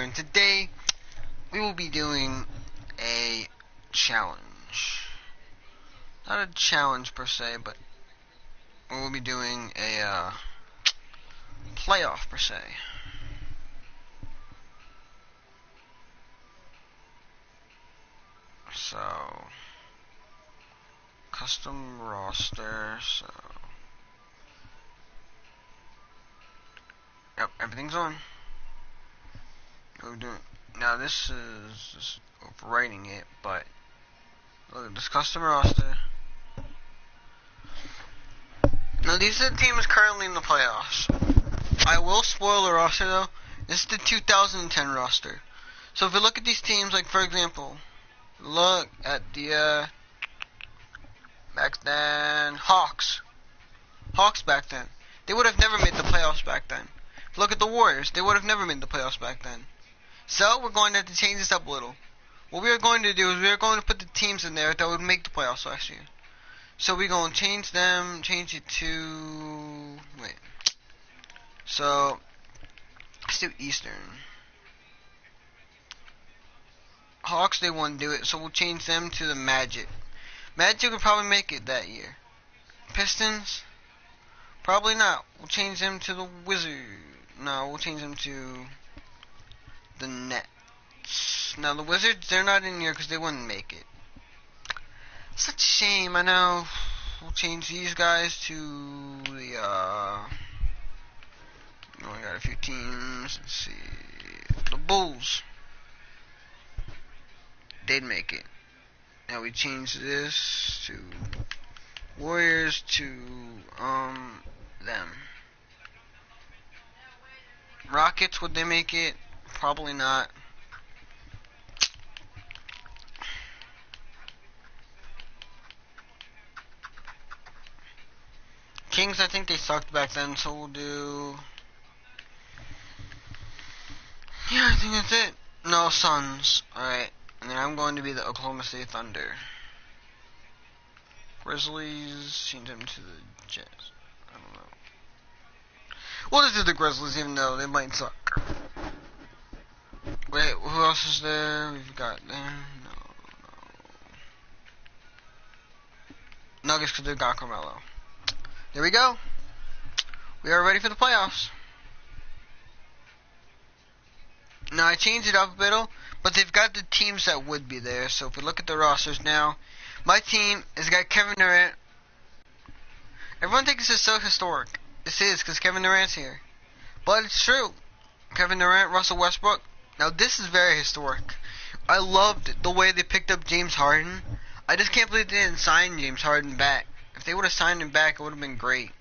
here, and today we will be doing a challenge. Not a challenge per se, but we will be doing a playoff per se. So, custom roster, so, yep, everything's on. We're doing, now this is just overwriting it, but look at this custom roster. Now these are the teams currently in the playoffs. I will spoil the roster though. This is the 2010 roster. So if you look at these teams, like for example, look at the back then Hawks back then. They would have never made the playoffs back then. Look at the Warriors. They would have never made the playoffs back then. So we're going to have to change this up a little. What we are going to do is we are going to put the teams in there that would make the playoffs last year. So we're going to change it to, wait. So, let's do Eastern. Hawks, they won't do it, so we'll change them to the Magic. Magic would probably make it that year. Pistons, probably not. We'll change them to the Wizards. No, we'll change them to the Nets. Now the Wizards, they're not in here because they wouldn't make it. Such a shame, I know. We'll change these guys to the, we got a few teams. Let's see. The Bulls. They'd make it. Now we change this to Warriors to, them. Rockets, would they make it? Probably not. Kings, I think they sucked back then, so we'll do... Yeah, I think that's it. No, Suns. Alright. And then I'm going to be the Oklahoma City Thunder. Grizzlies, change them to the Jets. I don't know. We'll just do the Grizzlies, even though they might suck. Wait, who else is there? We've got there. No. Nuggets, because they've got Carmelo. There we go. We are ready for the playoffs. Now, I changed it up a bit, but they've got the teams that would be there. So if we look at the rosters now, my team has got Kevin Durant. Everyone thinks this is so historic. This is because Kevin Durant's here. But it's true. Kevin Durant, Russell Westbrook. Now, this is very historic. I loved the way they picked up James Harden. I just can't believe they didn't sign James Harden back. If they would have signed him back, it would have been great.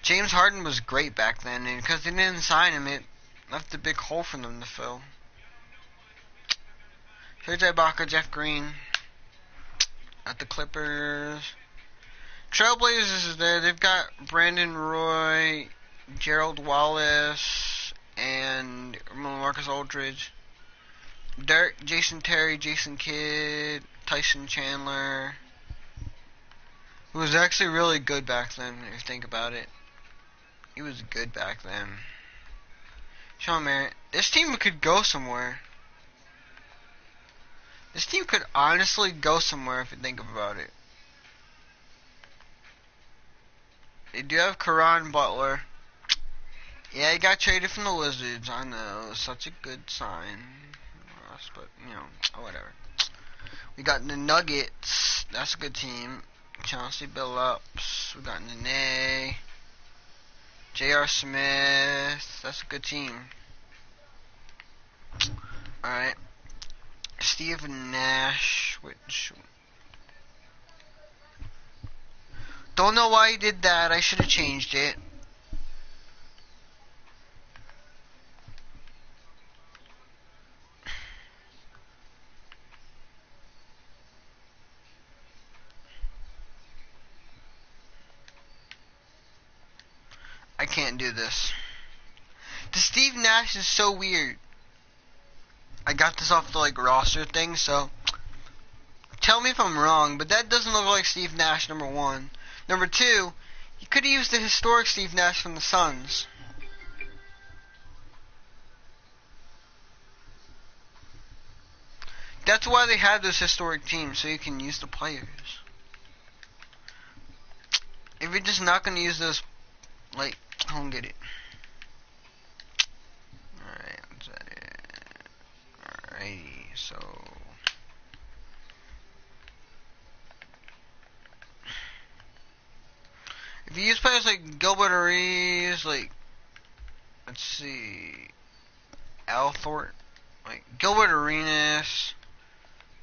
James Harden was great back then, and because they didn't sign him, it left a big hole for them to fill. Here's Ibaka, Jeff Green. At the Clippers. Trailblazers is there. They've got Brandon Roy, Gerald Wallace, and Marcus Aldridge. Dirk, Jason Terry, Jason Kidd, Tyson Chandler. Who was actually really good back then, if you think about it. He was good back then. Sean Merritt. This team could go somewhere. This team could honestly go somewhere if you think about it. They do have Caron Butler. Yeah, he got traded from the Wizards. I know, such a good sign. But, you know, whatever. We got the Nuggets. That's a good team. Chauncey Billups. We got Nene. J.R. Smith. That's a good team. Alright. Steve Nash. Which... Don't know why he did that. I should have changed it. I can't do this. The Steve Nash is so weird. I got this off the roster thing, so tell me if I'm wrong, but that doesn't look like Steve Nash, number one. Number two, you could have used the historic Steve Nash from the Suns. That's why they have those historic teams, so you can use the players. If you're just not gonna use those, like, I don't get it. Alright, what's that? Alrighty, so if you use players like Gilbert Arenas, like, let's see, Althorpe, like Gilbert Arenas,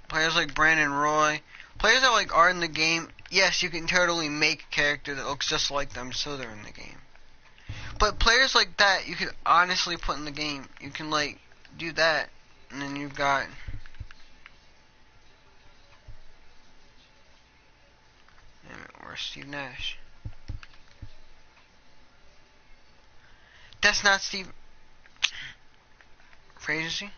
players like Brandon Roy, players that like are in the game, yes, you can totally make a character that looks just like them so they're in the game. But players like that you can honestly put in the game. You can like do that, and then you've got where's Steve Nash? That's not Steve Fraser.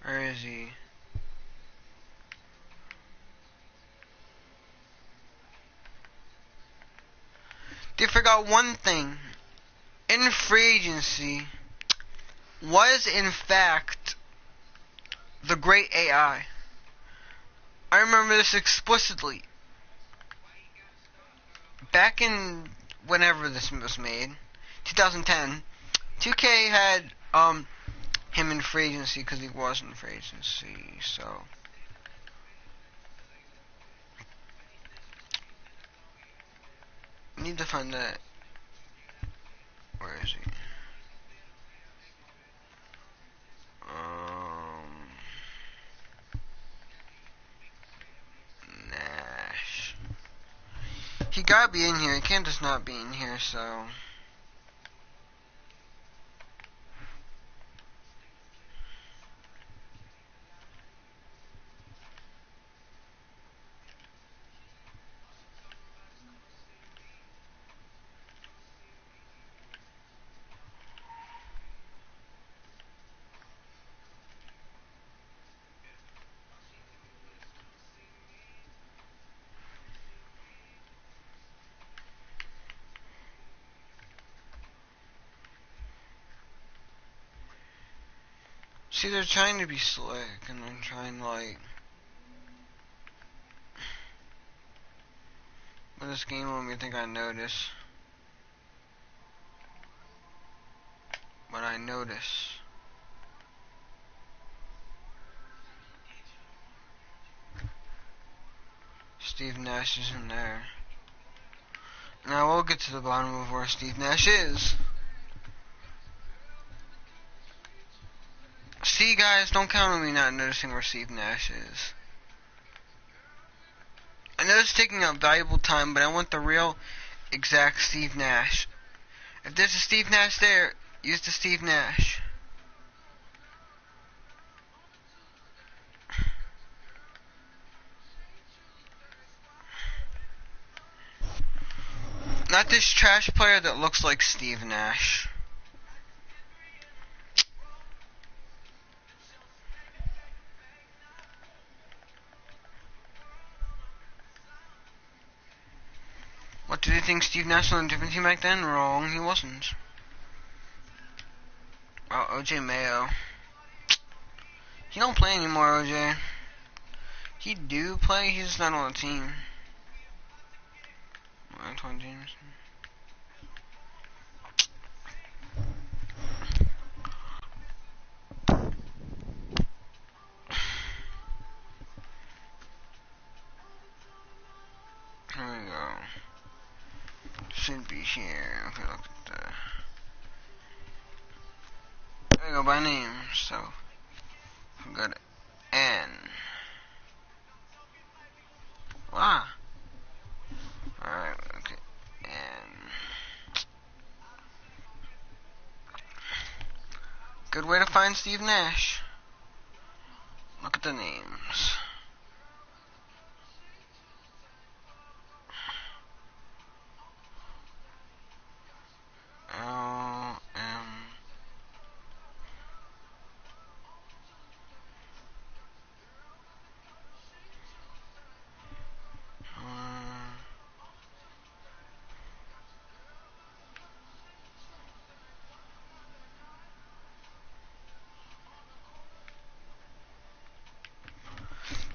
Where is he? They forgot one thing. In free agency was in fact the great AI. I remember this explicitly. Back in whenever this was made, 2010, 2K had him in free agency because he was in free agency. So I need to find that. Where is he? Nash. He gotta be in here. He can't just not be in here. So. See, they're trying to be slick, and they're trying, like... What this game made me think I notice. But I notice. Steve Nash is in there. Now we'll get to the bottom of where Steve Nash is. See, guys, don't count on me not noticing where Steve Nash is. I know it's taking up valuable time, but I want the real, exact Steve Nash. If there's a Steve Nash there, use the Steve Nash. Not this trash player that looks like Steve Nash. What, did you think Steve Nash was on a different team back then? Wrong, he wasn't. Oh, OJ Mayo. He don't play anymore, OJ. He do play, he's just not on the team. Antoine Jameson. Here we go. Should be here. Okay, look at that. There we go, by name. So, we got N. Wow. Alright, okay. N. Good way to find Steve Nash. Look at the names.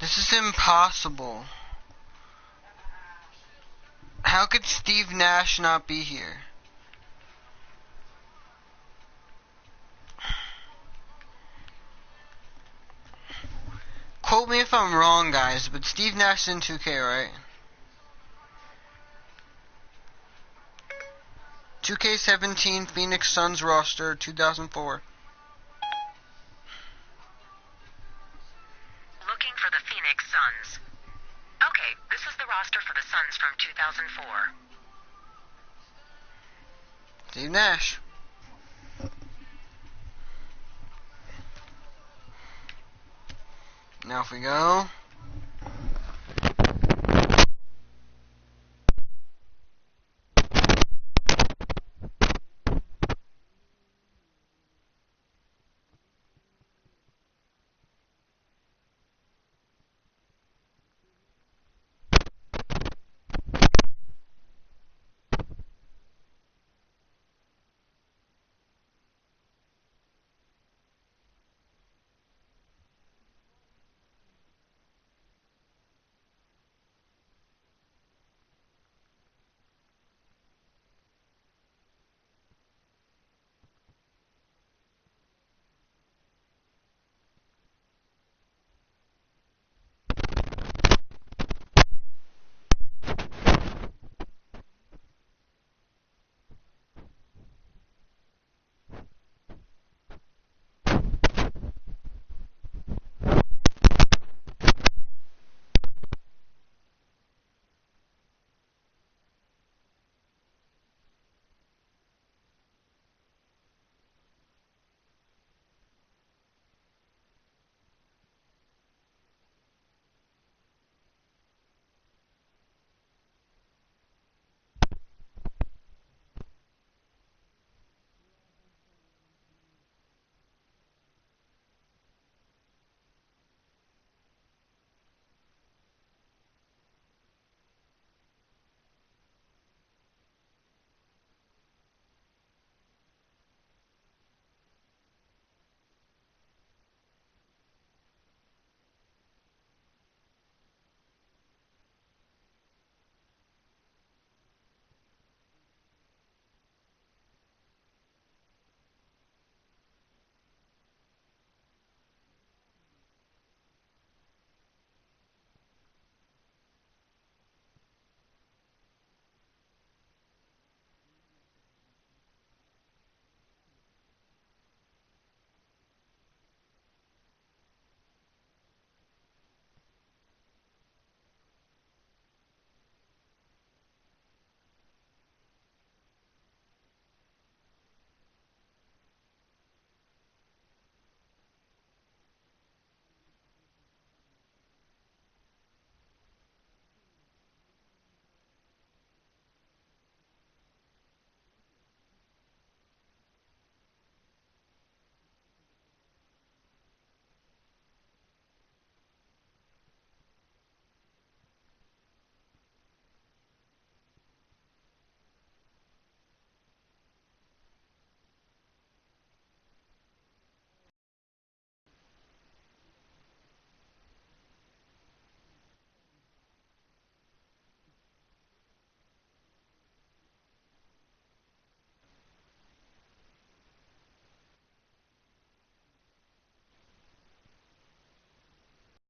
This is impossible. How could Steve Nash not be here? Quote me if I'm wrong, guys, but Steve Nash in 2K, right? 2K17 Phoenix Suns roster 2004. Looking for the Phoenix Suns. Okay, this is the roster for the Suns from 2004. Steve Nash. Now if we go